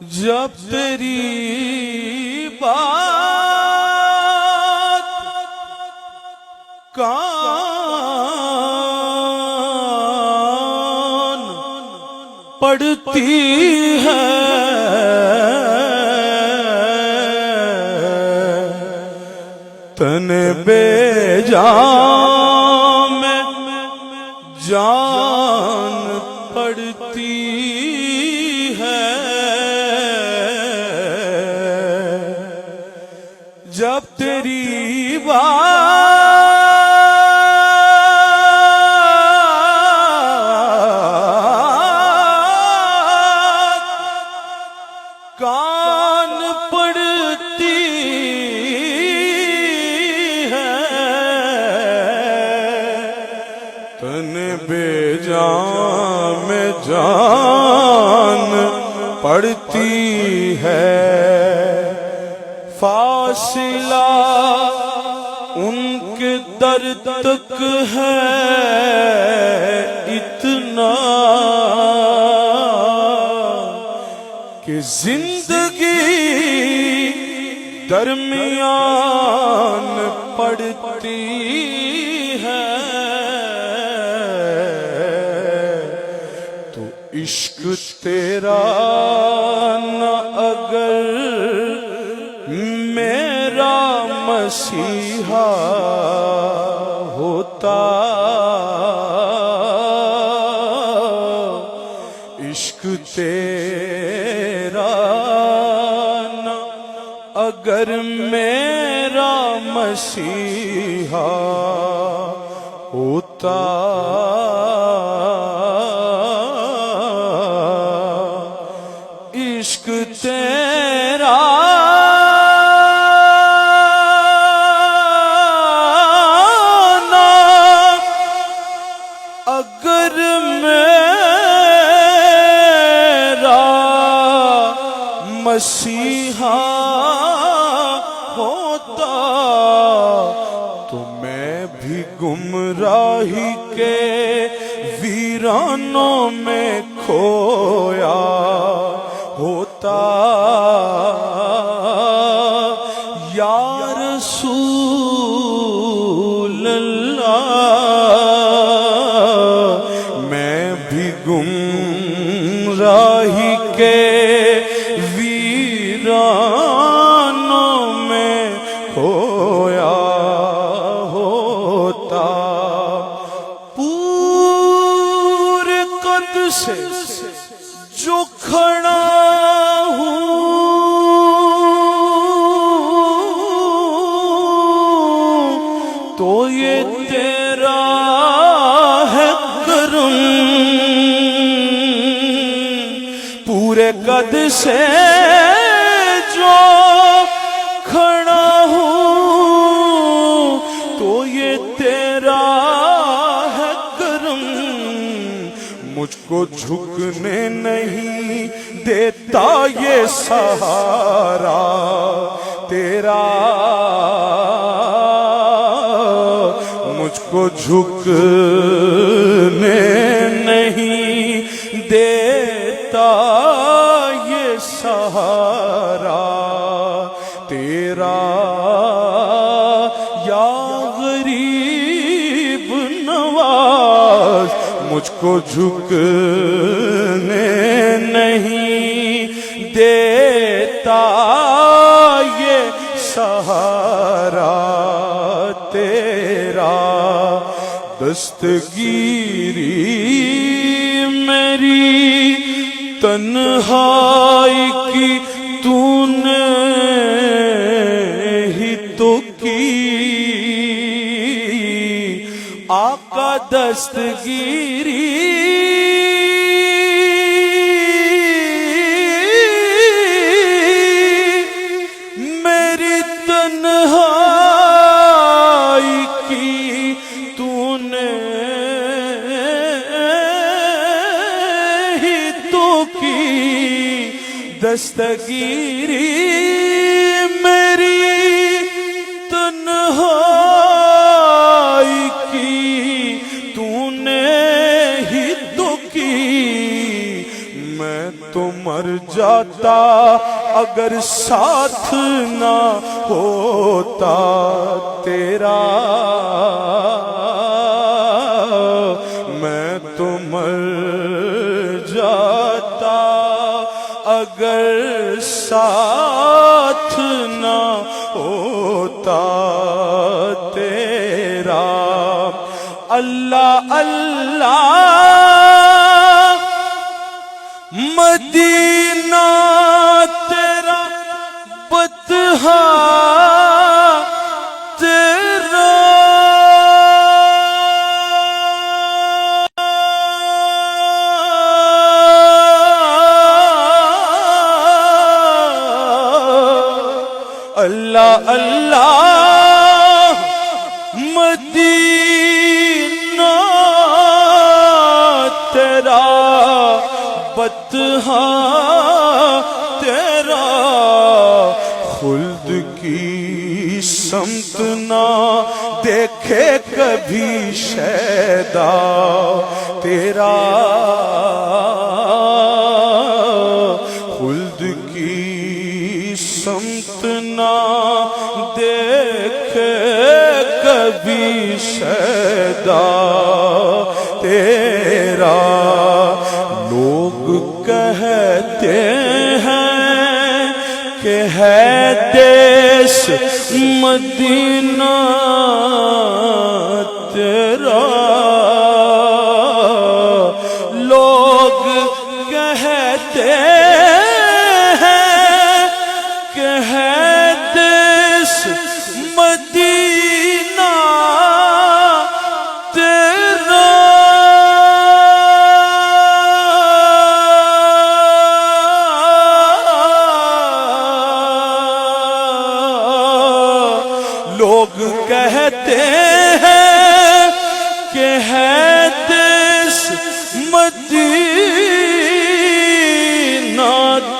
جب تیری بات کان پڑتی ہے تن بے جان میں جان پڑتی ہے جب تیری بات کان پڑتی تن بے جان میں جان پڑتی ہے فاصلہ ان کے در تک ہے اتنا کہ زندگی درمیان پڑتی ہے تو عشق تیرا نہ اگر میرا مسیحا ہوتا عشق تیرا نہ اگر میرا مسیحا ہوتا عشق تیرا اگر میرا مسیحا ہوتا تو میں بھی گمراہی کے ویرانوں میں کھویا ہوتا یا رسول اللہ گمراہی کے ویرانوں میں کھویا ہوتا پورے قد سے جو کھڑا ہوں تو یہ تیرا ہے کرم پورے قد سے جو کھڑا ہوں تو یہ تیرا ہے کرم مجھ کو جھکنے نہیں دیتا یہ سہارا تیرا مجھ کو جھکنے نہیں دیتا یہ سہارا تیرا یا غریب نواز مجھ کو جھکنے نہیں دیتا یہ سہارا تیرا دستگیری میری تنہائی کی تو نے ہی تو کی آقا دستگیری میری تنہائی کی تو نے دستگیری میری تنہائی کی تو نے ہی تو کی میں تو مر جاتا اگر ساتھ نہ ہوتا تیرا، میں تو مر جاتا اگر ساتھ نہ ہوتا تیرا۔ اللہ اللہ مدینہ تیرا بطحا تیرا، اللہ اللہ مدینہ تیرا بطحا تیرا، خلد کی سمت نہ دیکھے کبھی شیدا تیرا، خلد کی سمت نہ دیکھے کبھی شیدا تیرا۔ لوگ کہتے ہیں کہ ہے دیس مدینہ تیرا، لوگ کہتے ہیں کہ ہے دیس مدینہ تیرا، لوگ کہتے ہیں کہ ہے دیس مدینہ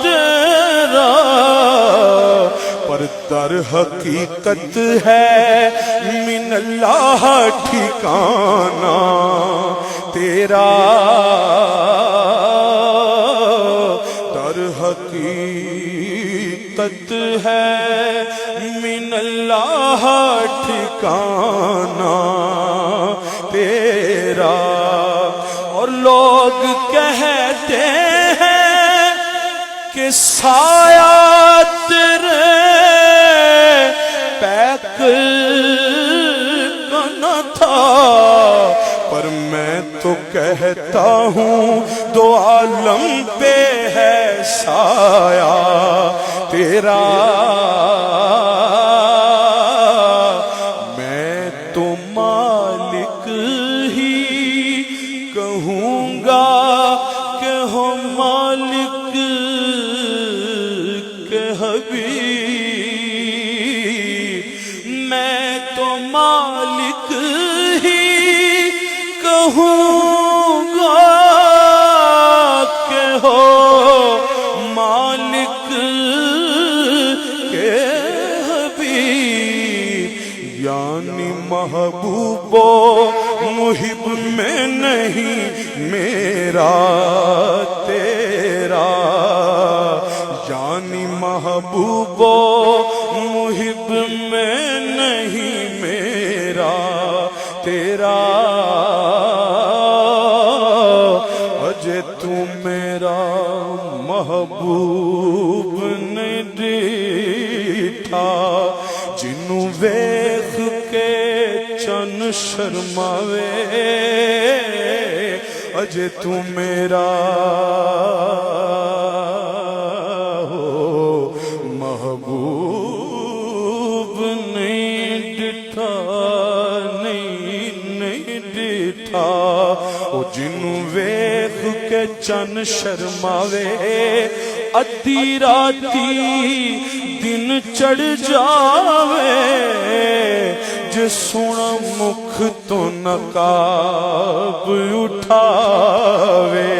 تیرا، پر در حقیقت ہے من اللہ ٹھکانہ تیرا، در حقیقت ہے من اللہ ٹھکانہ تیرا۔ اور لوگ کہتے ہیں کہ سایہ تیرے پیک کا نہ تھا، پر میں تو کہتا ہوں دو عالم پہ ہے سایہ تیرا، میں تو مالک ہی کہوں گا کہ ہو مالک کے حبیب، میں تو مالک ہی کہوں گا کہ ہو مالک کے حبیب، یعنی محبوب و محب میں نہیں میرا تیرا، یعنی محبوب و محب میں نہیں میرا تیرا، اجے تو میرا محبوب نہیں ڈیٹھا، جنوں ویکھ کے چن شرماوے، اجے تو میرا محبوب نہیں ڈٹھا، نہیں ڈٹھا، او جنوں ویکھ کے چن شرماوے، ادھی راتی دن چڑھ جاوے، جے سونا مکھ تو نقاب اٹھاوے،